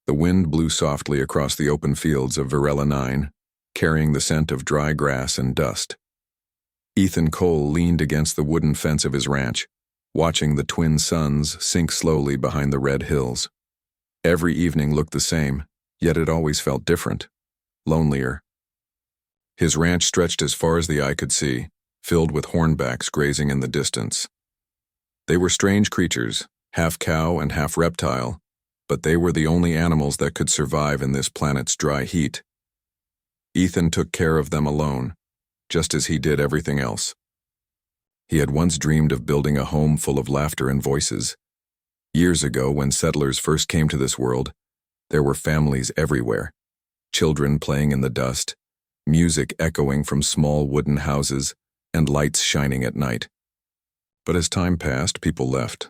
The wind blew softly across the open fields of Varela 9, carrying the scent of dry grass and dust. Ethan Cole leaned against the wooden fence of his ranch, watching the twin suns sink slowly behind the red hills. Every evening looked the same, yet it always felt different, lonelier. His ranch stretched as far as the eye could see, filled with hornbacks grazing in the distance. They were strange creatures, half cow and half reptile, but they were the only animals that could survive in this planet's dry heat. Ethan took care of them alone, just as he did everything else. He had once dreamed of building a home full of laughter and voices. Years ago, when settlers first came to this world, there were families everywhere, children playing in the dust, music echoing from small wooden houses, and lights shining at night. But as time passed, people left.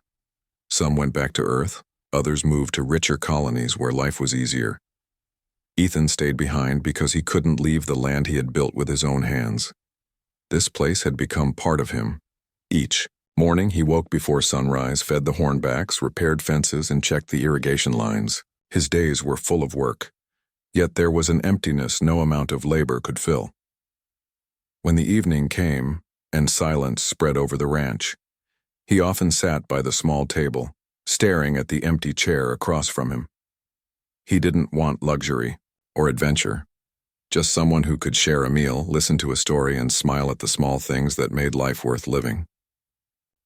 Some went back to Earth, others moved to richer colonies where life was easier. Ethan stayed behind because he couldn't leave the land he had built with his own hands. This place had become part of him. Each morning he woke before sunrise, fed the hornbacks, repaired fences, and checked the irrigation lines. His days were full of work, yet there was an emptiness no amount of labor could fill. When the evening came, and silence spread over the ranch, he often sat by the small table, staring at the empty chair across from him. He didn't want luxury or adventure, just someone who could share a meal, listen to a story, and smile at the small things that made life worth living.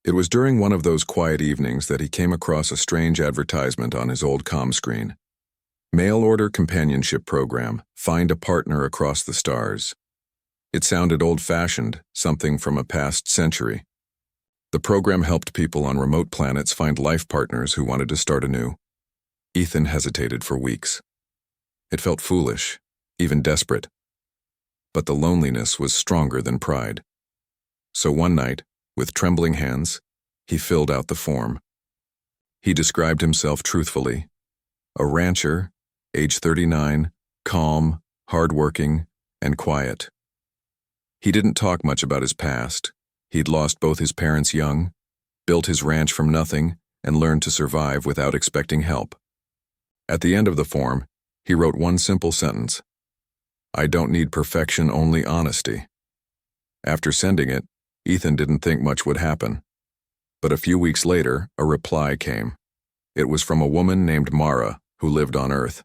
It was during one of those quiet evenings that he came across a strange advertisement on his old comm screen. Mail-order companionship program, find a partner across the stars. It sounded old-fashioned, something from a past century. The program helped people on remote planets find life partners who wanted to start anew. Ethan hesitated for weeks. It felt foolish, even desperate. But the loneliness was stronger than pride. So one night, with trembling hands, he filled out the form. He described himself truthfully. A rancher, age 39, calm, hardworking, and quiet. He didn't talk much about his past. He'd lost both his parents young, built his ranch from nothing, and learned to survive without expecting help. At the end of the form, he wrote one simple sentence: "I don't need perfection, only honesty." After sending it, Ethan didn't think much would happen. But a few weeks later, a reply came. It was from a woman named Mara, who lived on Earth.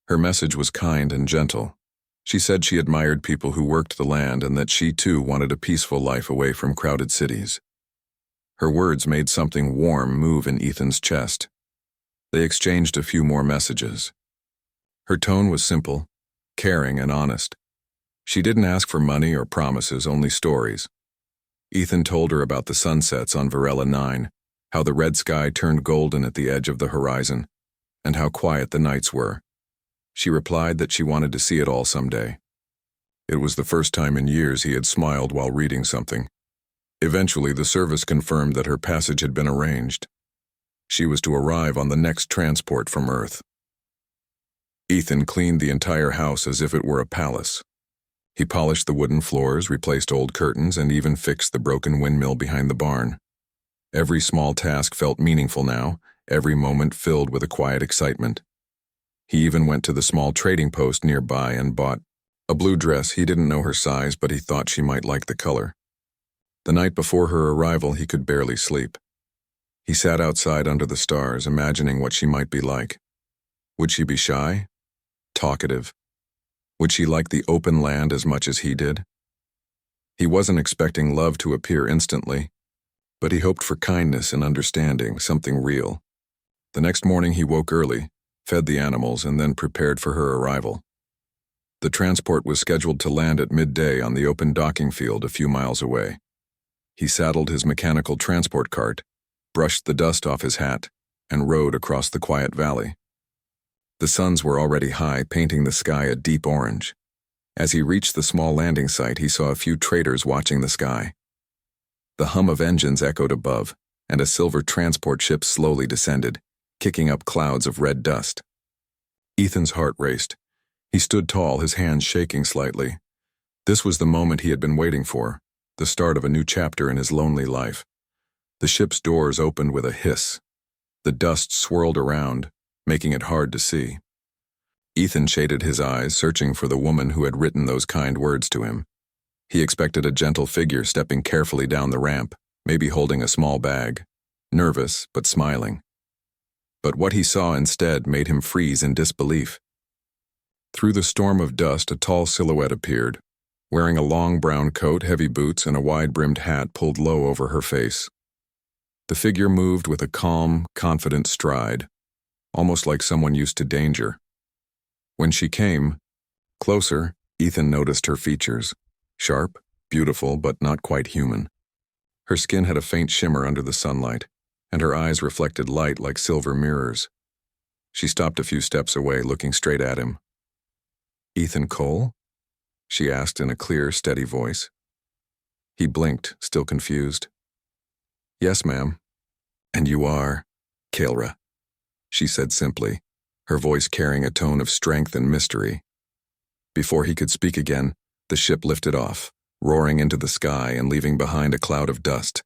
Her message was kind and gentle. She said she admired people who worked the land and that she too wanted a peaceful life away from crowded cities. Her words made something warm move in Ethan's chest. They exchanged a few more messages. Her tone was simple, caring, and honest. She didn't ask for money or promises, only stories. Ethan told her about the sunsets on Varela 9, how the red sky turned golden at the edge of the horizon, and how quiet the nights were. She replied that she wanted to see it all someday. It was the first time in years he had smiled while reading something. Eventually, the service confirmed that her passage had been arranged. She was to arrive on the next transport from Earth. Ethan cleaned the entire house as if it were a palace. He polished the wooden floors, replaced old curtains, and even fixed the broken windmill behind the barn. Every small task felt meaningful now, every moment filled with a quiet excitement. He even went to the small trading post nearby and bought a blue dress. He didn't know her size, but he thought she might like the color. The night before her arrival, he could barely sleep. He sat outside under the stars, imagining what she might be like. Would she be shy? Talkative? Would she like the open land as much as he did? He wasn't expecting love to appear instantly, but he hoped for kindness and understanding, something real. The next morning he woke early, fed the animals, and then prepared for her arrival. The transport was scheduled to land at midday on the open docking field a few miles away. He saddled his mechanical transport cart, brushed the dust off his hat, and rode across the quiet valley. The suns were already high, painting the sky a deep orange. As he reached the small landing site, he saw a few traders watching the sky. The hum of engines echoed above, and a silver transport ship slowly descended, kicking up clouds of red dust. Ethan's heart raced. He stood tall, his hands shaking slightly. This was the moment he had been waiting for, the start of a new chapter in his lonely life. The ship's doors opened with a hiss. The dust swirled around, making it hard to see. Ethan shaded his eyes, searching for the woman who had written those kind words to him. He expected a gentle figure stepping carefully down the ramp, maybe holding a small bag, nervous but smiling. But what he saw instead made him freeze in disbelief. Through the storm of dust, a tall silhouette appeared, wearing a long brown coat, heavy boots, and a wide-brimmed hat pulled low over her face. The figure moved with a calm, confident stride, almost like someone used to danger. When she came closer, Ethan noticed her features. Sharp, beautiful, but not quite human. Her skin had a faint shimmer under the sunlight, and her eyes reflected light like silver mirrors. She stopped a few steps away, looking straight at him. "Ethan Cole?" she asked in a clear, steady voice. He blinked, still confused. "Yes, ma'am." "And you are Kaelra," she said simply, her voice carrying a tone of strength and mystery. Before he could speak again, the ship lifted off, roaring into the sky and leaving behind a cloud of dust.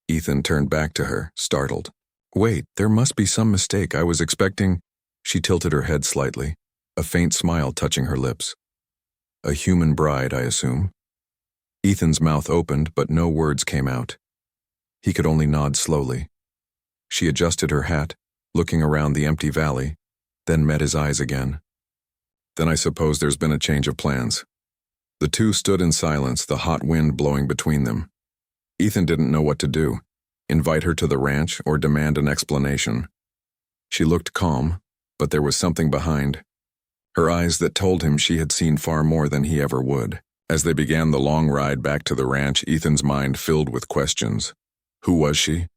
Ethan turned back to her, startled. "Wait, there must be some mistake. I was expecting—" She tilted her head slightly, a faint smile touching her lips. "A human bride, I assume?" Ethan's mouth opened, but no words came out. He could only nod slowly. She adjusted her hat, looking around the empty valley, then met his eyes again. "Then I suppose there's been a change of plans." The two stood in silence, the hot wind blowing between them. Ethan didn't know what to do, invite her to the ranch or demand an explanation. She looked calm, but there was something behind. Her eyes that told him she had seen far more than he ever would. As they began the long ride back to the ranch, Ethan's mind filled with questions. Who was she?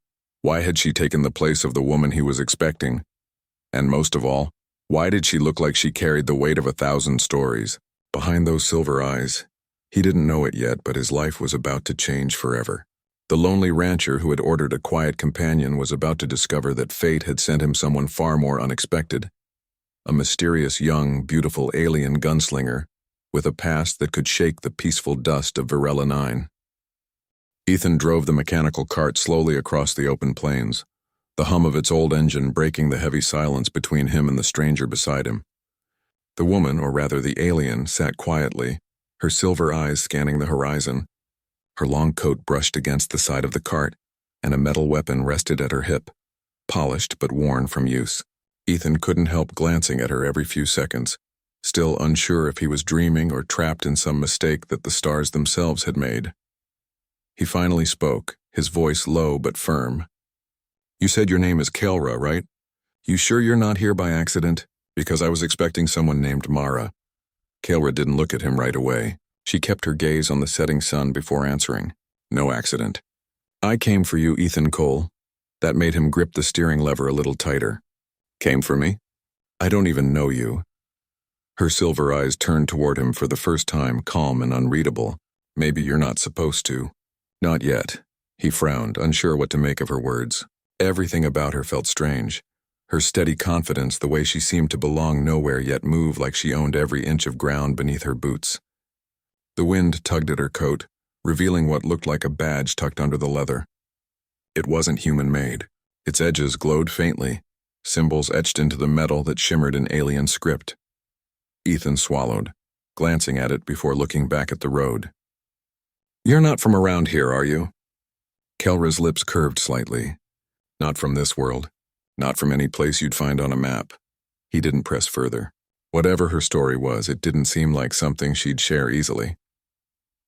Why had she taken the place of the woman he was expecting? And most of all, why did she look like she carried the weight of 1,000 stories? Behind those silver eyes, he didn't know it yet, but his life was about to change forever. The lonely rancher who had ordered a quiet companion was about to discover that fate had sent him someone far more unexpected. A mysterious, young, beautiful alien gunslinger with a past that could shake the peaceful dust of Varela 9. Ethan drove the mechanical cart slowly across the open plains, the hum of its old engine breaking the heavy silence between him and the stranger beside him. The woman, or rather the alien, sat quietly, her silver eyes scanning the horizon. Her long coat brushed against the side of the cart, and a metal weapon rested at her hip, polished but worn from use. Ethan couldn't help glancing at her every few seconds, still unsure if he was dreaming or trapped in some mistake that the stars themselves had made. He finally spoke, his voice low but firm. "You said your name is Kaelra, right? You sure you're not here by accident? Because I was expecting someone named Mara." Kaelra didn't look at him right away. She kept her gaze on the setting sun before answering. "No accident. I came for you, Ethan Cole." That made him grip the steering lever a little tighter. "Came for me? I don't even know you." Her silver eyes turned toward him for the first time, calm and unreadable. "Maybe you're not supposed to." "Not yet." He frowned, unsure what to make of her words. Everything about her felt strange. Her steady confidence, the way she seemed to belong nowhere yet move like she owned every inch of ground beneath her boots. The wind tugged at her coat, revealing what looked like a badge tucked under the leather. It wasn't human-made. Its edges glowed faintly, symbols etched into the metal that shimmered in alien script. Ethan swallowed, glancing at it before looking back at the road. "You're not from around here, are you?" Kaelra's lips curved slightly. "Not from this world. Not from any place you'd find on a map." He didn't press further. Whatever her story was, it didn't seem like something she'd share easily.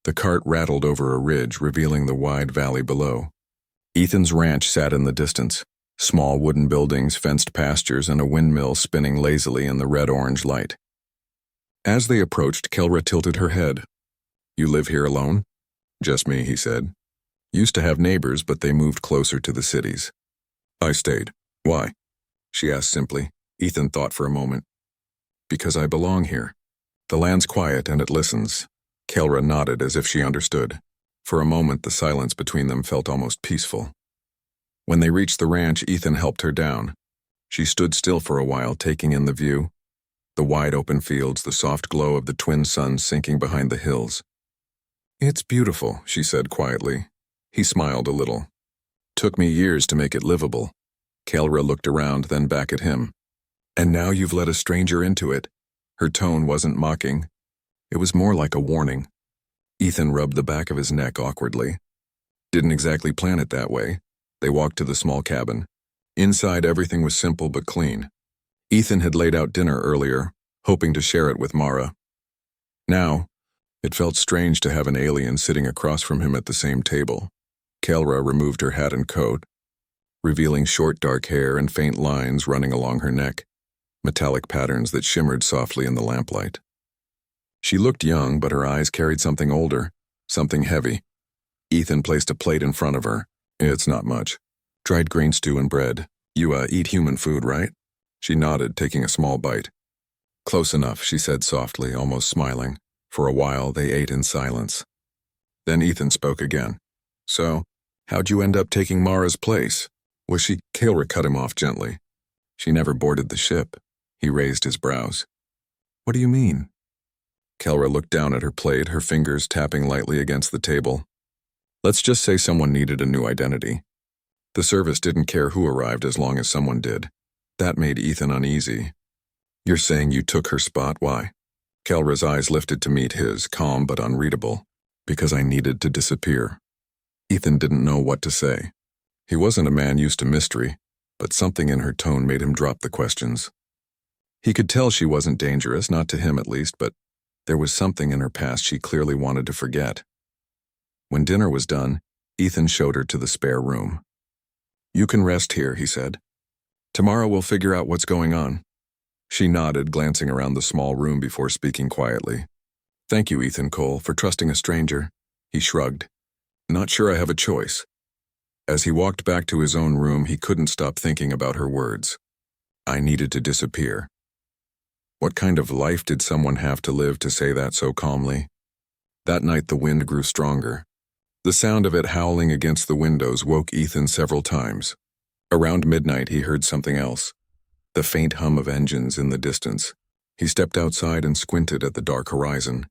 The cart rattled over a ridge, revealing the wide valley below. Ethan's ranch sat in the distance, small wooden buildings, fenced pastures, and a windmill spinning lazily in the red-orange light. As they approached, Kaelra tilted her head. "You live here alone?" "Just me," he said. "Used to have neighbors, but they moved closer to the cities." "I stayed. Why?" she asked simply. Ethan thought for a moment. "Because I belong here. The land's quiet and it listens." Kaelra nodded as if she understood. For a moment, the silence between them felt almost peaceful. When they reached the ranch, Ethan helped her down. She stood still for a while, taking in the view. The wide open fields, the soft glow of the twin suns sinking behind the hills. "It's beautiful," she said quietly. He smiled a little. "Took me years to make it livable." Kaelra looked around, then back at him. And now you've let a stranger into it. Her tone wasn't mocking. It was more like a warning. Ethan rubbed the back of his neck awkwardly. Didn't exactly plan it that way. They walked to the small cabin. Inside, everything was simple but clean. Ethan had laid out dinner earlier, hoping to share it with Mara. Now, it felt strange to have an alien sitting across from him at the same table. Kelra removed her hat and coat, revealing short dark hair and faint lines running along her neck, metallic patterns that shimmered softly in the lamplight. She looked young, but her eyes carried something older, something heavy. Ethan placed a plate in front of her. It's not much. Dried green stew and bread. You, eat human food, right? She nodded, taking a small bite. Close enough, she said softly, almost smiling. For a while, they ate in silence. Then Ethan spoke again. So, how'd you end up taking Mara's place? Was she? Kelra cut him off gently. She never boarded the ship. He raised his brows. What do you mean? Kelra looked down at her plate, her fingers tapping lightly against the table. Let's just say someone needed a new identity. The service didn't care who arrived as long as someone did. That made Ethan uneasy. You're saying you took her spot? Why? Kelra's eyes lifted to meet his, calm but unreadable. Because I needed to disappear. Ethan didn't know what to say. He wasn't a man used to mystery, but something in her tone made him drop the questions. He could tell she wasn't dangerous, not to him at least, but there was something in her past she clearly wanted to forget. When dinner was done, Ethan showed her to the spare room. You can rest here, he said. Tomorrow we'll figure out what's going on. She nodded, glancing around the small room before speaking quietly. Thank you, Ethan Cole, for trusting a stranger. He shrugged. Not sure I have a choice. As he walked back to his own room, he couldn't stop thinking about her words. I needed to disappear. What kind of life did someone have to live to say that so calmly? That night the wind grew stronger. The sound of it howling against the windows woke Ethan several times. Around midnight he heard something else. The faint hum of engines in the distance. He stepped outside and squinted at the dark horizon.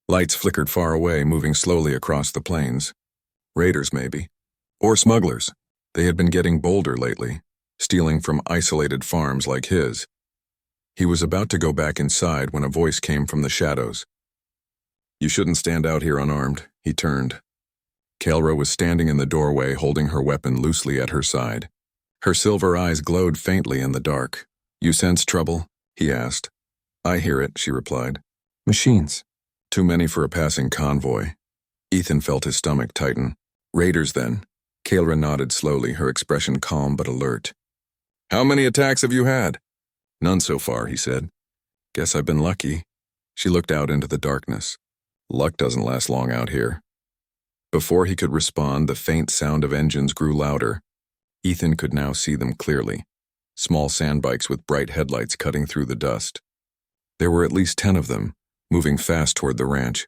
Lights flickered far away, moving slowly across the plains. Raiders, maybe. Or smugglers. They had been getting bolder lately, stealing from isolated farms like his. He was about to go back inside when a voice came from the shadows. You shouldn't stand out here unarmed. He turned. Kelra was standing in the doorway, holding her weapon loosely at her side. Her silver eyes glowed faintly in the dark. You sense trouble? He asked. I hear it, she replied. Machines. Too many for a passing convoy. Ethan felt his stomach tighten. Raiders, then. Kelra nodded slowly, her expression calm but alert. How many attacks have you had? None so far, he said. Guess I've been lucky. She looked out into the darkness. Luck doesn't last long out here. Before he could respond, the faint sound of engines grew louder. Ethan could now see them clearly. Small sandbikes with bright headlights cutting through the dust. There were at least 10 of them, moving fast toward the ranch.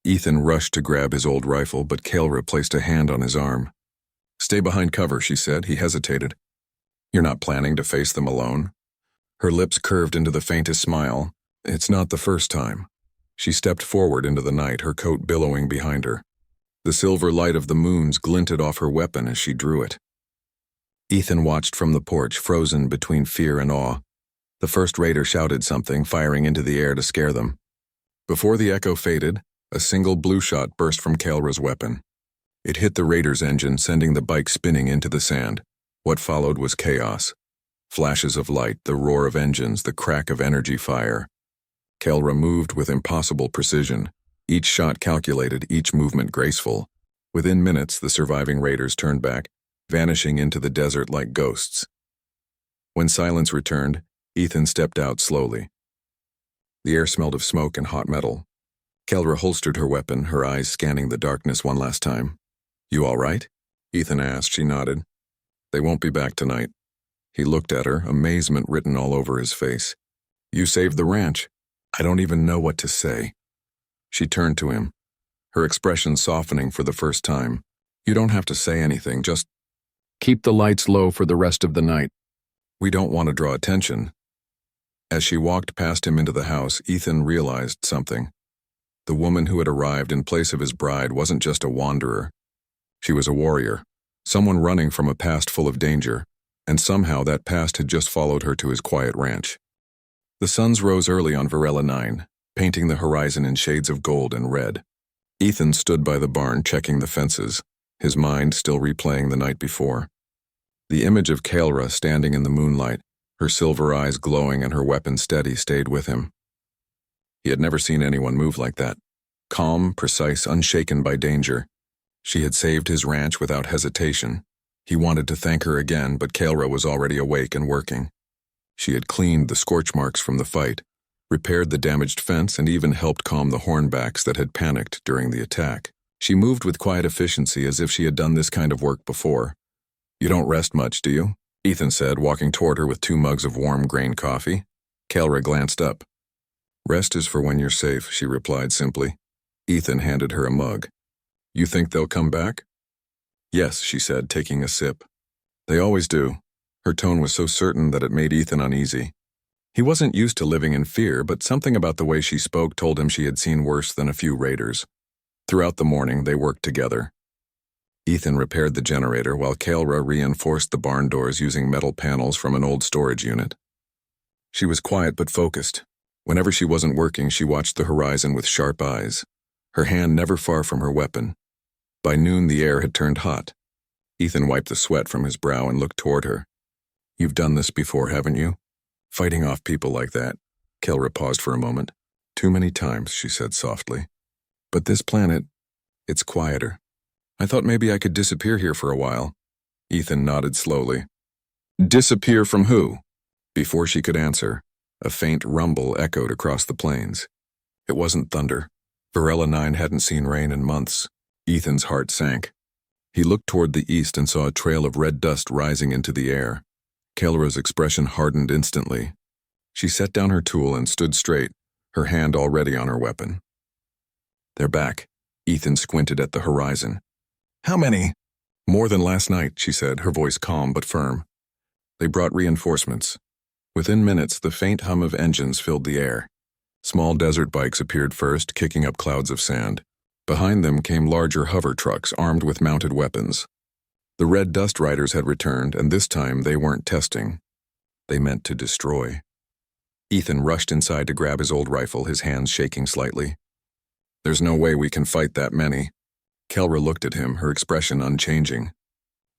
Ethan rushed to grab his old rifle, but Kelra placed a hand on his arm. Stay behind cover, she said. He hesitated. You're not planning to face them alone? Her lips curved into the faintest smile. It's not the first time. She stepped forward into the night, her coat billowing behind her. The silver light of the moons glinted off her weapon as she drew it. Ethan watched from the porch, frozen between fear and awe. The first raider shouted something, firing into the air to scare them. Before the echo faded, a single blue shot burst from Kelra's weapon. It hit the raider's engine, sending the bike spinning into the sand. What followed was chaos. Flashes of light, the roar of engines, the crack of energy fire. Kelra moved with impossible precision. Each shot calculated, each movement graceful. Within minutes, the surviving raiders turned back, vanishing into the desert like ghosts. When silence returned, Ethan stepped out slowly. The air smelled of smoke and hot metal. Kelra holstered her weapon, her eyes scanning the darkness one last time. You all right? Ethan asked. She nodded. They won't be back tonight. He looked at her, amazement written all over his face. You saved the ranch. I don't even know what to say. She turned to him, her expression softening for the first time. You don't have to say anything, just keep the lights low for the rest of the night. We don't want to draw attention. As she walked past him into the house, Ethan realized something. The woman who had arrived in place of his bride wasn't just a wanderer. She was a warrior, someone running from a past full of danger, and somehow that past had just followed her to his quiet ranch. The suns rose early on Varela 9, painting the horizon in shades of gold and red. Ethan stood by the barn checking the fences, his mind still replaying the night before. The image of Kaelra standing in the moonlight, her silver eyes glowing and her weapon steady, stayed with him. He had never seen anyone move like that. Calm, precise, unshaken by danger. She had saved his ranch without hesitation. He wanted to thank her again, but Kaelra was already awake and working. She had cleaned the scorch marks from the fight, repaired the damaged fence, and even helped calm the hornbacks that had panicked during the attack. She moved with quiet efficiency as if she had done this kind of work before. "You don't rest much, do you?" Ethan said, walking toward her with 2 mugs of warm grain coffee. Kaelra glanced up. "Rest is for when you're safe," she replied simply. Ethan handed her a mug. "You think they'll come back?" "Yes," she said, taking a sip. "They always do." Her tone was so certain that it made Ethan uneasy. He wasn't used to living in fear, but something about the way she spoke told him she had seen worse than a few raiders. Throughout the morning, they worked together. Ethan repaired the generator while Kaelra reinforced the barn doors using metal panels from an old storage unit. She was quiet but focused. Whenever she wasn't working, she watched the horizon with sharp eyes, her hand never far from her weapon. By noon, the air had turned hot. Ethan wiped the sweat from his brow and looked toward her. "You've done this before, haven't you? Fighting off people like that?" Kaelra paused for a moment. "Too many times," she said softly. "But this planet, it's quieter. I thought maybe I could disappear here for a while." Ethan nodded slowly. "Disappear from who?" Before she could answer, a faint rumble echoed across the plains. It wasn't thunder. Varela 9 hadn't seen rain in months. Ethan's heart sank. He looked toward the east and saw a trail of red dust rising into the air. Kaelra's expression hardened instantly. She set down her tool and stood straight, her hand already on her weapon. "They're back." Ethan squinted at the horizon. "How many?" "More than last night," she said, her voice calm but firm. "They brought reinforcements." Within minutes, the faint hum of engines filled the air. Small desert bikes appeared first, kicking up clouds of sand. Behind them came larger hover trucks armed with mounted weapons. The Red Dust Riders had returned, and this time they weren't testing. They meant to destroy. Ethan rushed inside to grab his old rifle, his hands shaking slightly. "There's no way we can fight that many." Kaelra looked at him, her expression unchanging.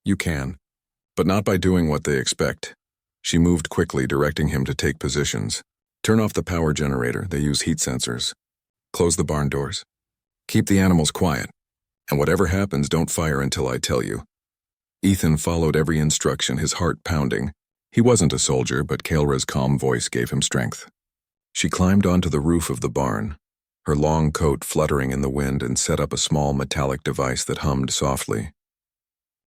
"You can, but not by doing what they expect." She moved quickly, directing him to take positions. "Turn off the power generator, they use heat sensors. Close the barn doors. Keep the animals quiet. And whatever happens, don't fire until I tell you." Ethan followed every instruction, his heart pounding. He wasn't a soldier, but Kaelra's calm voice gave him strength. She climbed onto the roof of the barn, her long coat fluttering in the wind, and set up a small metallic device that hummed softly.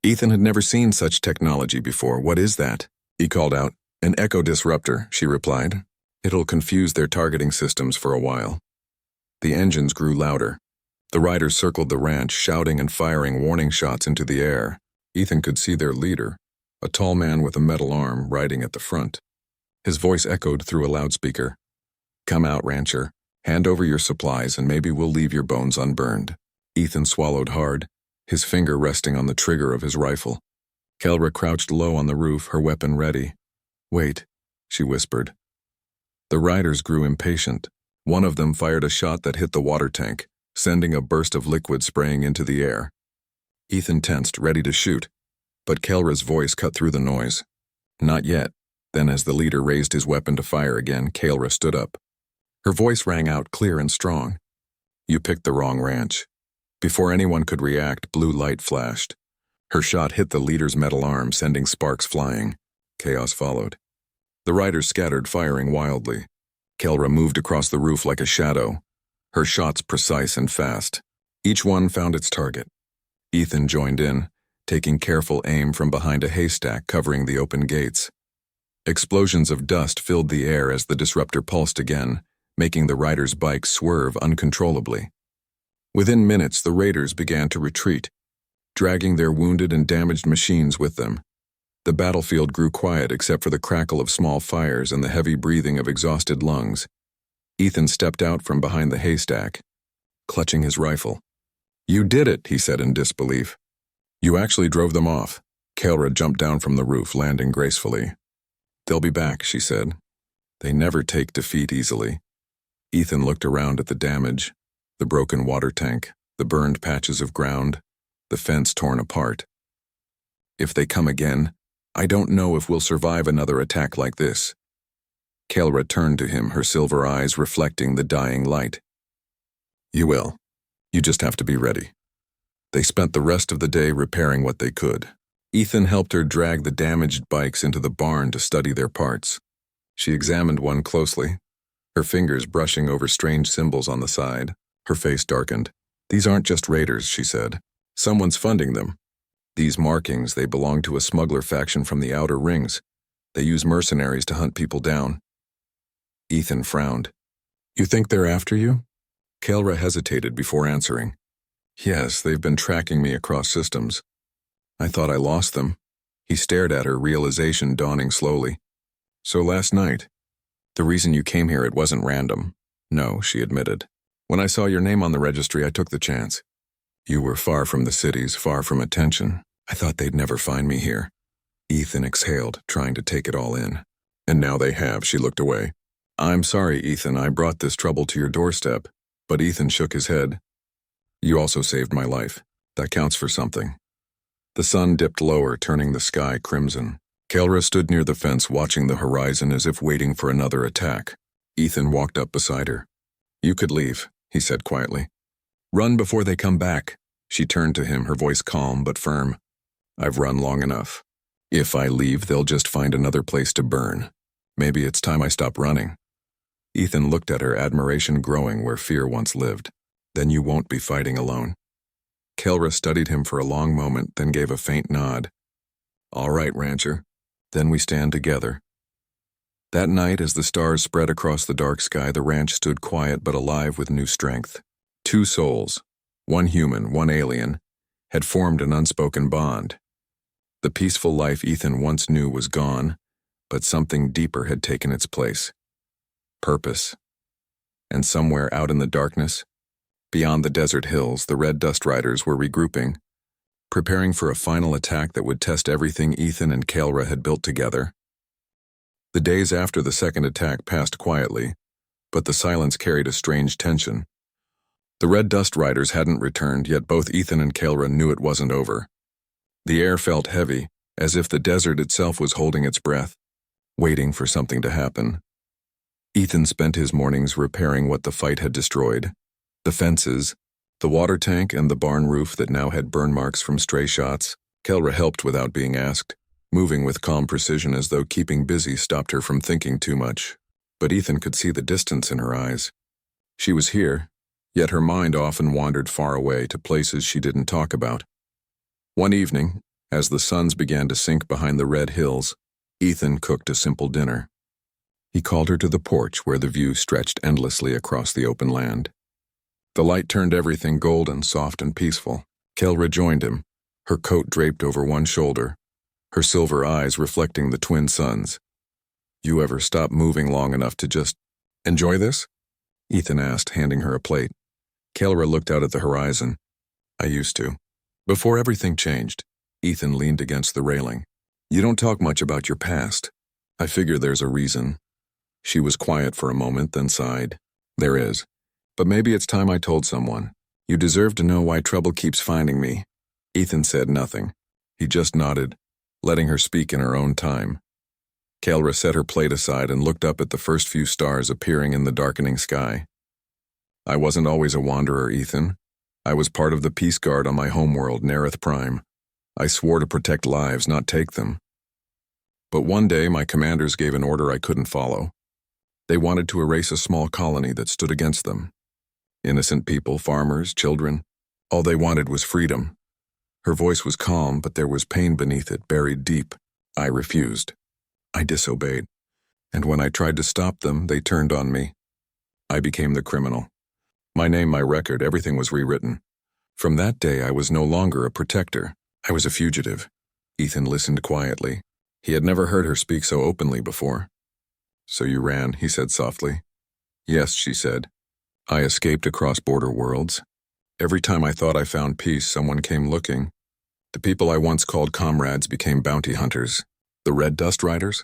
Ethan had never seen such technology before. "What is that?" he called out. "An echo disruptor," she replied. "It'll confuse their targeting systems for a while." The engines grew louder. The riders circled the ranch, shouting and firing warning shots into the air. Ethan could see their leader, a tall man with a metal arm, riding at the front. His voice echoed through a loudspeaker. "Come out, rancher. Hand over your supplies and maybe we'll leave your bones unburned." Ethan swallowed hard, his finger resting on the trigger of his rifle. Kaelra crouched low on the roof, her weapon ready. "Wait," she whispered. The riders grew impatient. One of them fired a shot that hit the water tank, sending a burst of liquid spraying into the air. Ethan tensed, ready to shoot, but Kaelra's voice cut through the noise. "Not yet." Then as the leader raised his weapon to fire again, Kaelra stood up. Her voice rang out clear and strong. "You picked the wrong ranch." Before anyone could react, blue light flashed. Her shot hit the leader's metal arm, sending sparks flying. Chaos followed. The riders scattered, firing wildly. Kaelra moved across the roof like a shadow, her shots precise and fast. Each one found its target. Ethan joined in, taking careful aim from behind a haystack covering the open gates. Explosions of dust filled the air as the disruptor pulsed again, making the riders' bikes swerve uncontrollably. Within minutes, the raiders began to retreat, dragging their wounded and damaged machines with them. The battlefield grew quiet except for the crackle of small fires and the heavy breathing of exhausted lungs. Ethan stepped out from behind the haystack, clutching his rifle. "You did it," he said in disbelief. "You actually drove them off." Kaelra jumped down from the roof, landing gracefully. "They'll be back," she said. "They never take defeat easily." Ethan looked around at the damage, the broken water tank, the burned patches of ground, the fence torn apart. "If they come again, I don't know if we'll survive another attack like this." Kaelra turned to him, her silver eyes reflecting the dying light. "You will. You just have to be ready." They spent the rest of the day repairing what they could. Ethan helped her drag the damaged bikes into the barn to study their parts. She examined one closely, her fingers brushing over strange symbols on the side. Her face darkened. "These aren't just raiders," she said. "Someone's funding them. These markings, they belong to a smuggler faction from the outer rings. They use mercenaries to hunt people down." Ethan frowned. "You think they're after you?" Kaelra hesitated before answering. "Yes, they've been tracking me across systems. I thought I lost them." He stared at her, realization dawning slowly. "So last night, the reason you came here, it wasn't random." "No," she admitted. "When I saw your name on the registry, I took the chance. You were far from the cities, far from attention. I thought they'd never find me here." Ethan exhaled, trying to take it all in. "And now they have," she looked away. "I'm sorry, Ethan, I brought this trouble to your doorstep." But Ethan shook his head. "You also saved my life. That counts for something." The sun dipped lower, turning the sky crimson. Kaelra stood near the fence, watching the horizon as if waiting for another attack. Ethan walked up beside her. "You could leave," he said quietly. "Run before they come back." She turned to him, her voice calm but firm. "I've run long enough. If I leave, they'll just find another place to burn. Maybe it's time I stop running." Ethan looked at her, admiration growing where fear once lived. "Then you won't be fighting alone." Kaelra studied him for a long moment, then gave a faint nod. "All right, rancher. Then we stand together." That night, as the stars spread across the dark sky, the ranch stood quiet but alive with new strength. Two souls, one human, one alien, had formed an unspoken bond. The peaceful life Ethan once knew was gone, but something deeper had taken its place. Purpose. And somewhere out in the darkness, beyond the desert hills, the Red Dust Riders were regrouping, preparing for a final attack that would test everything Ethan and Kaelra had built together. The days after the second attack passed quietly, but the silence carried a strange tension. The Red Dust Riders hadn't returned, yet both Ethan and Kaelra knew it wasn't over. The air felt heavy, as if the desert itself was holding its breath, waiting for something to happen. Ethan spent his mornings repairing what the fight had destroyed. The fences, the water tank, and the barn roof that now had burn marks from stray shots. Kaelra helped without being asked, moving with calm precision as though keeping busy stopped her from thinking too much. But Ethan could see the distance in her eyes. She was here, yet her mind often wandered far away to places she didn't talk about. One evening, as the suns began to sink behind the red hills, Ethan cooked a simple dinner. He called her to the porch where the view stretched endlessly across the open land. The light turned everything golden, soft, and peaceful. Kaelra joined him, her coat draped over one shoulder, her silver eyes reflecting the twin suns. "You ever stop moving long enough to just enjoy this?" Ethan asked, handing her a plate. Kaelra looked out at the horizon. "I used to." Before everything changed, Ethan leaned against the railing. "You don't talk much about your past. I figure there's a reason." She was quiet for a moment, then sighed. "There is. But maybe it's time I told someone. You deserve to know why trouble keeps finding me." Ethan said nothing. He just nodded, letting her speak in her own time. Kaelra set her plate aside and looked up at the first few stars appearing in the darkening sky. "I wasn't always a wanderer, Ethan. I was part of the Peace Guard on my homeworld, Nereth Prime. I swore to protect lives, not take them. But one day my commanders gave an order I couldn't follow. They wanted to erase a small colony that stood against them. Innocent people, farmers, children. All they wanted was freedom." Her voice was calm, but there was pain beneath it, buried deep. "I refused. I disobeyed. And when I tried to stop them, they turned on me. I became the criminal. My name, my record, everything was rewritten. From that day, I was no longer a protector. I was a fugitive." Ethan listened quietly. He had never heard her speak so openly before. "So you ran," he said softly. "Yes," she said. "I escaped across border worlds. Every time I thought I found peace, someone came looking. The people I once called comrades became bounty hunters. The Red Dust Riders?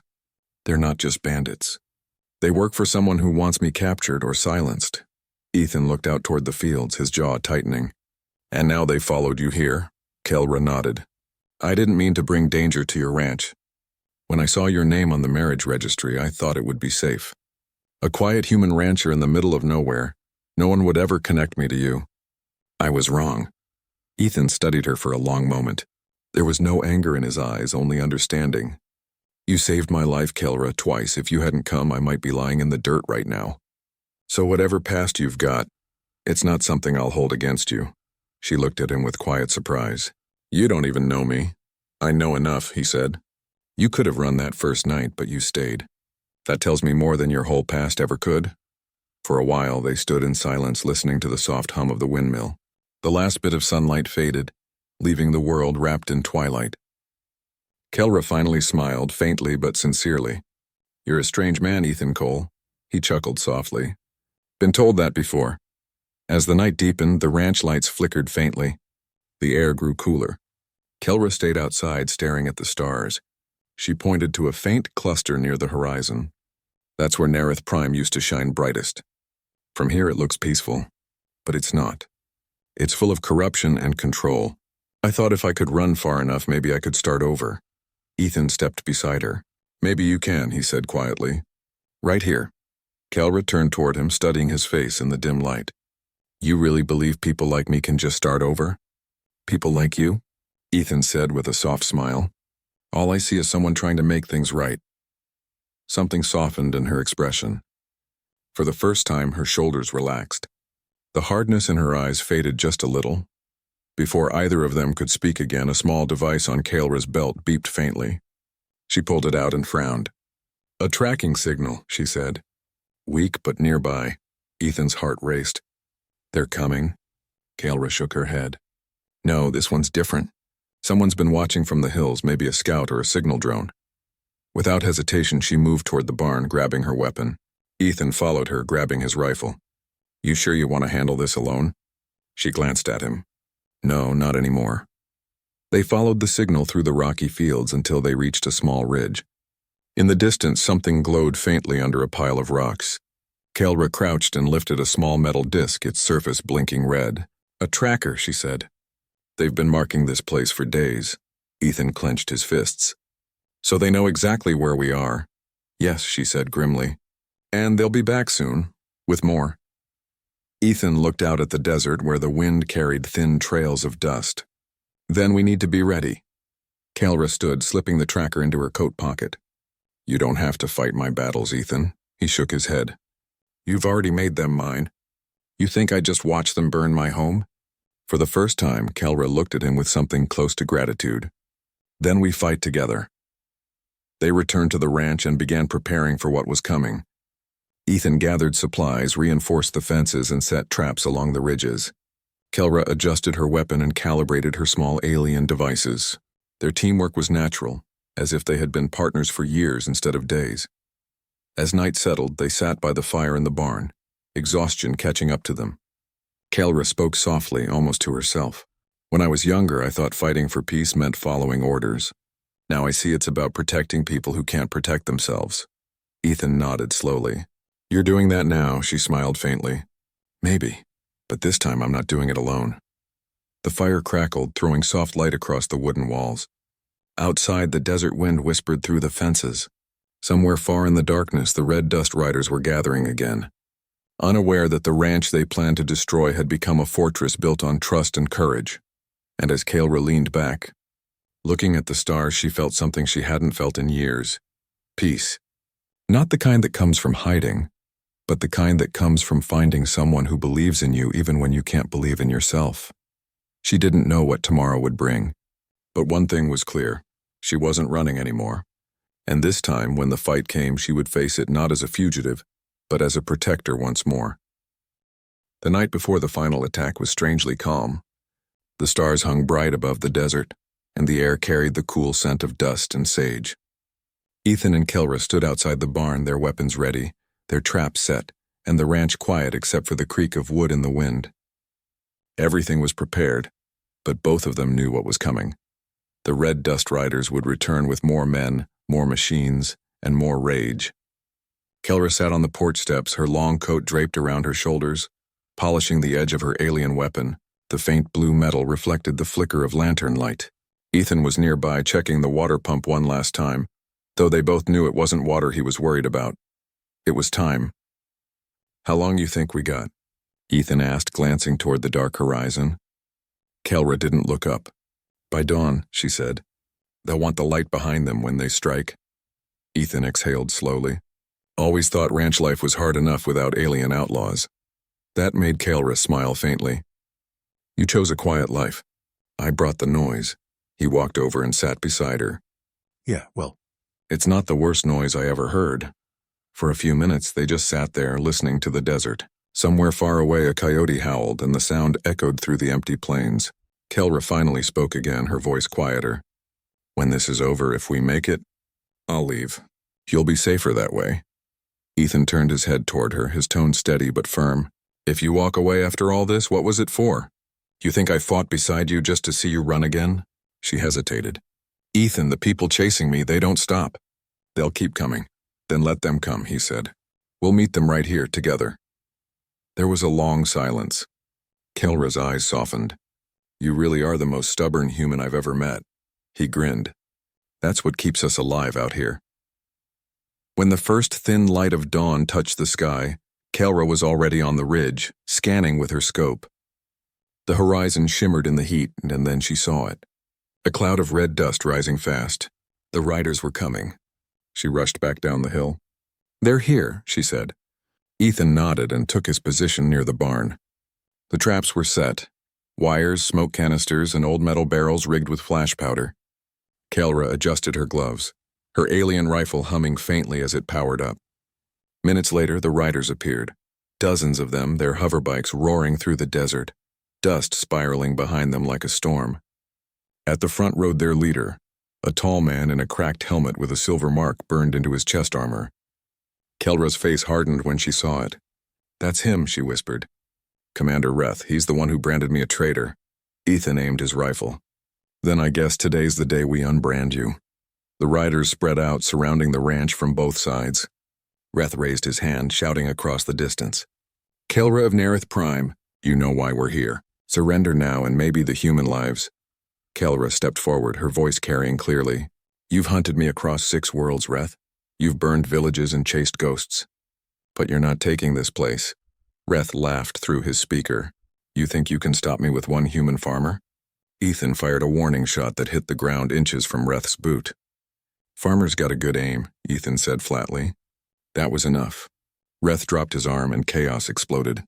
They're not just bandits. They work for someone who wants me captured or silenced. Ethan looked out toward the fields, his jaw tightening. And now they followed you here? Kelra nodded. I didn't mean to bring danger to your ranch. When I saw your name on the marriage registry, I thought it would be safe. A quiet human rancher in the middle of nowhere. No one would ever connect me to you. I was wrong. Ethan studied her for a long moment. There was no anger in his eyes, only understanding. You saved my life, Kelra, twice. If you hadn't come, I might be lying in the dirt right now. So whatever past you've got, it's not something I'll hold against you. She looked at him with quiet surprise. You don't even know me. I know enough, he said. You could have run that first night, but you stayed. That tells me more than your whole past ever could. For a while, they stood in silence, listening to the soft hum of the windmill. The last bit of sunlight faded, leaving the world wrapped in twilight. Kelra finally smiled, faintly but sincerely. You're a strange man, Ethan Cole. He chuckled softly. Been told that before. As the night deepened, the ranch lights flickered faintly. The air grew cooler. Kelra stayed outside, staring at the stars. She pointed to a faint cluster near the horizon. That's where Nerith Prime used to shine brightest. From here it looks peaceful, but it's not. It's full of corruption and control. I thought if I could run far enough, maybe I could start over. Ethan stepped beside her. Maybe you can, he said quietly. Right here. Kelra turned toward him, studying his face in the dim light. You really believe people like me can just start over? People like you? Ethan said with a soft smile. All I see is someone trying to make things right. Something softened in her expression. For the first time, her shoulders relaxed. The hardness in her eyes faded just a little. Before either of them could speak again, a small device on Kelra's belt beeped faintly. She pulled it out and frowned. A tracking signal, she said. Weak but nearby. Ethan's heart raced. They're coming. Kelra shook her head. No, this one's different. Someone's been watching from the hills, maybe a scout or a signal drone. Without hesitation, she moved toward the barn, grabbing her weapon. Ethan followed her, grabbing his rifle. You sure you want to handle this alone? She glanced at him. No, not anymore. They followed the signal through the rocky fields until they reached a small ridge. In the distance, something glowed faintly under a pile of rocks. Kelra crouched and lifted a small metal disc, its surface blinking red. A tracker, she said. They've been marking this place for days. Ethan clenched his fists. So they know exactly where we are. Yes, she said grimly. And they'll be back soon, with more. Ethan looked out at the desert where the wind carried thin trails of dust. Then we need to be ready. Kelra stood, slipping the tracker into her coat pocket. You don't have to fight my battles, Ethan. He shook his head. You've already made them mine. You think I just watched them burn my home? For the first time, Kelra looked at him with something close to gratitude. Then we fight together. They returned to the ranch and began preparing for what was coming. Ethan gathered supplies, reinforced the fences, and set traps along the ridges. Kelra adjusted her weapon and calibrated her small alien devices. Their teamwork was natural, as if they had been partners for years instead of days. As night settled, they sat by the fire in the barn, exhaustion catching up to them. Kelra spoke softly, almost to herself. When I was younger, I thought fighting for peace meant following orders. Now I see it's about protecting people who can't protect themselves. Ethan nodded slowly. You're doing that now, she smiled faintly. Maybe, but this time I'm not doing it alone. The fire crackled, throwing soft light across the wooden walls. Outside, the desert wind whispered through the fences. Somewhere far in the darkness, the Red Dust Riders were gathering again. Unaware that the ranch they planned to destroy had become a fortress built on trust and courage. And as Kelra leaned back, looking at the stars, she felt something she hadn't felt in years. Peace. Not the kind that comes from hiding, but the kind that comes from finding someone who believes in you even when you can't believe in yourself. She didn't know what tomorrow would bring, but one thing was clear. She wasn't running anymore. And this time, when the fight came, she would face it not as a fugitive, but as a protector once more. The night before the final attack was strangely calm. The stars hung bright above the desert, and the air carried the cool scent of dust and sage. Ethan and Kelra stood outside the barn, their weapons ready, their traps set, and the ranch quiet except for the creak of wood in the wind. Everything was prepared, but both of them knew what was coming. The Red Dust Riders would return with more men, more machines, and more rage. Kelra sat on the porch steps, her long coat draped around her shoulders, polishing the edge of her alien weapon. The faint blue metal reflected the flicker of lantern light. Ethan was nearby, checking the water pump one last time, though they both knew it wasn't water he was worried about. It was time. "How long you think we got?" Ethan asked, glancing toward the dark horizon. Kelra didn't look up. "By dawn," she said. "They'll want the light behind them when they strike." Ethan exhaled slowly. Always thought ranch life was hard enough without alien outlaws. That made Kelra smile faintly. "You chose a quiet life. I brought the noise." He walked over and sat beside her. "Yeah, well, "It's not the worst noise I ever heard." For a few minutes, they just sat there, listening to the desert. Somewhere far away, a coyote howled, and the sound echoed through the empty plains. Kelra finally spoke again, her voice quieter. "When this is over, if we make it, I'll leave. You'll be safer that way." Ethan turned his head toward her, his tone steady but firm. "If you walk away after all this, what was it for? You think I fought beside you just to see you run again?" She hesitated. "Ethan, the people chasing me, they don't stop. They'll keep coming. Then let them come," he said. "We'll meet them right here, together." There was a long silence. Kelra's eyes softened. "You really are the most stubborn human I've ever met." He grinned. "That's what keeps us alive out here." When the first thin light of dawn touched the sky, Kelra was already on the ridge, scanning with her scope. The horizon shimmered in the heat, and then she saw it. A cloud of red dust rising fast. The riders were coming. She rushed back down the hill. "They're here," she said. Ethan nodded and took his position near the barn. The traps were set. Wires, smoke canisters, and old metal barrels rigged with flash powder. Kelra adjusted her gloves, her alien rifle humming faintly as it powered up. Minutes later, the riders appeared. Dozens of them, their hoverbikes roaring through the desert, dust spiraling behind them like a storm. At the front rode their leader, a tall man in a cracked helmet with a silver mark burned into his chest armor. Kelra's face hardened when she saw it. "That's him," she whispered. "Commander Reth, he's the one who branded me a traitor." Ethan aimed his rifle. "Then I guess today's the day we unbrand you." The riders spread out, surrounding the ranch from both sides. Reth raised his hand, shouting across the distance. "Kelra of Nerith Prime, you know why we're here. Surrender now and maybe the human lives." Kelra stepped forward, her voice carrying clearly. "You've hunted me across 6 worlds, Reth. You've burned villages and chased ghosts. But you're not taking this place." Reth laughed through his speaker. "You think you can stop me with one human farmer?" Ethan fired a warning shot that hit the ground inches from Reth's boot. "Farmer's got a good aim," Ethan said flatly. That was enough. Reth dropped his arm and chaos exploded.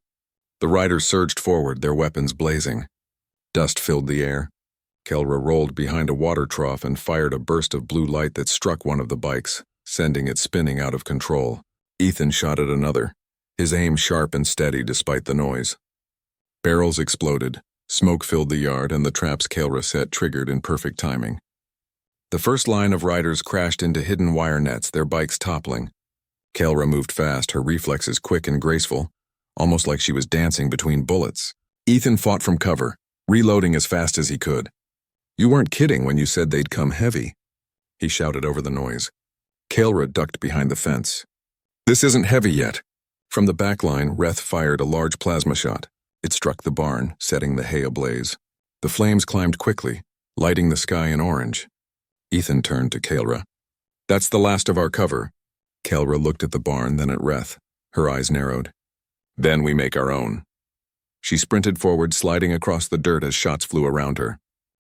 The riders surged forward, their weapons blazing. Dust filled the air. Kelra rolled behind a water trough and fired a burst of blue light that struck one of the bikes, sending it spinning out of control. Ethan shot at another, his aim sharp and steady despite the noise. Barrels exploded, smoke filled the yard, and the traps Kelra set triggered in perfect timing. The first line of riders crashed into hidden wire nets, their bikes toppling. Kelra moved fast, her reflexes quick and graceful, almost like she was dancing between bullets. Ethan fought from cover, reloading as fast as he could. "You weren't kidding when you said they'd come heavy," he shouted over the noise. Kelra ducked behind the fence. "This isn't heavy yet." From the back line, Reth fired a large plasma shot. It struck the barn, setting the hay ablaze. The flames climbed quickly, lighting the sky in orange. Ethan turned to Kelra. "That's the last of our cover." Kelra looked at the barn, then at Reth. Her eyes narrowed. "Then we make our own." She sprinted forward, sliding across the dirt as shots flew around her.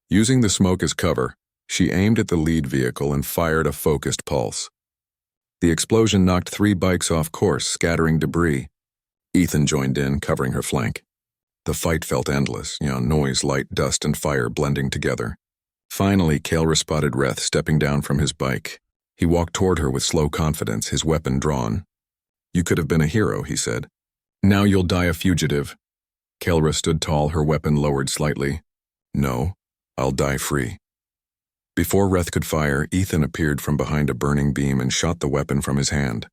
Using the smoke as cover, she aimed at the lead vehicle and fired a focused pulse. The explosion knocked 3 bikes off course, scattering debris. Ethan joined in, covering her flank. The fight felt endless, noise, light, dust, and fire blending together. Finally, Kelra spotted Reth stepping down from his bike. He walked toward her with slow confidence, his weapon drawn. "You could have been a hero," he said. "Now you'll die a fugitive." Kelra stood tall, her weapon lowered slightly. "No, I'll die free." Before Reth could fire, Ethan appeared from behind a burning beam and shot the weapon from his hand.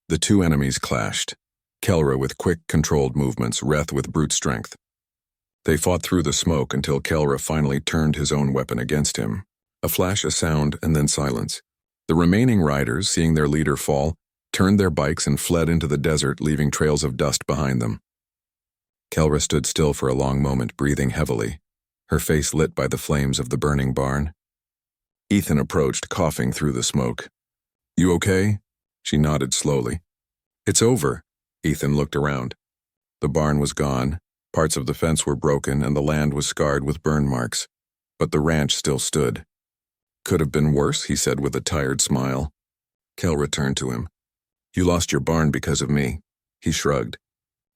The 2 enemies clashed, Kelra with quick, controlled movements, Reth with brute strength. They fought through the smoke until Kelra finally turned his own weapon against him. A flash, a sound, and then silence. The remaining riders, seeing their leader fall, turned their bikes and fled into the desert, leaving trails of dust behind them. Kelra stood still for a long moment, breathing heavily, her face lit by the flames of the burning barn. Ethan approached, coughing through the smoke. "You okay?" She nodded slowly. "It's over." Ethan looked around. The barn was gone, parts of the fence were broken, and the land was scarred with burn marks. But the ranch still stood. "Could have been worse," he said with a tired smile. Kelra turned to him. "You lost your barn because of me." He shrugged.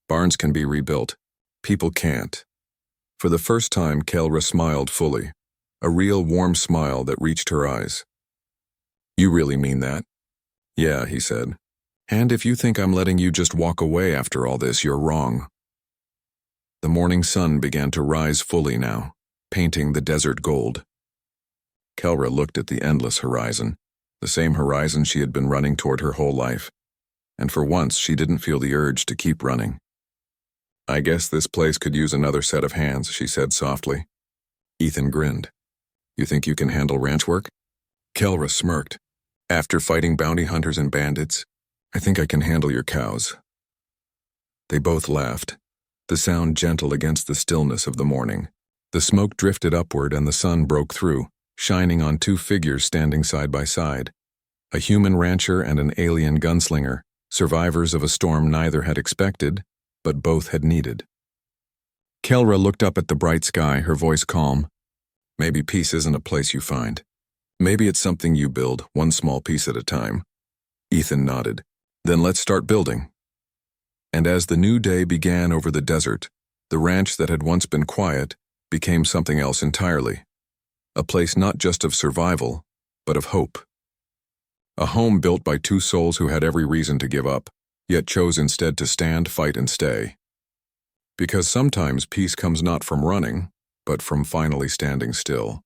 "Barns can be rebuilt. People can't." For the first time, Kelra smiled fully, a real warm smile that reached her eyes. "You really mean that?" "Yeah," he said. "And if you think I'm letting you just walk away after all this, you're wrong." The morning sun began to rise fully now, painting the desert gold. Kelra looked at the endless horizon, the same horizon she had been running toward her whole life, and for once she didn't feel the urge to keep running. "I guess this place could use another set of hands," she said softly. Ethan grinned. "You think you can handle ranch work?" Kelra smirked. "After fighting bounty hunters and bandits, I think I can handle your cows." They both laughed, the sound gentle against the stillness of the morning. The smoke drifted upward and the sun broke through, shining on two figures standing side by side. A human rancher and an alien gunslinger, survivors of a storm neither had expected, but both had needed. Kelra looked up at the bright sky, her voice calm. "Maybe peace isn't a place you find. Maybe it's something you build, one small piece at a time." Ethan nodded. "Then let's start building." And as the new day began over the desert, the ranch that had once been quiet became something else entirely. A place not just of survival, but of hope. A home built by two souls who had every reason to give up, yet chose instead to stand, fight, and stay. Because sometimes peace comes not from running, but from finally standing still.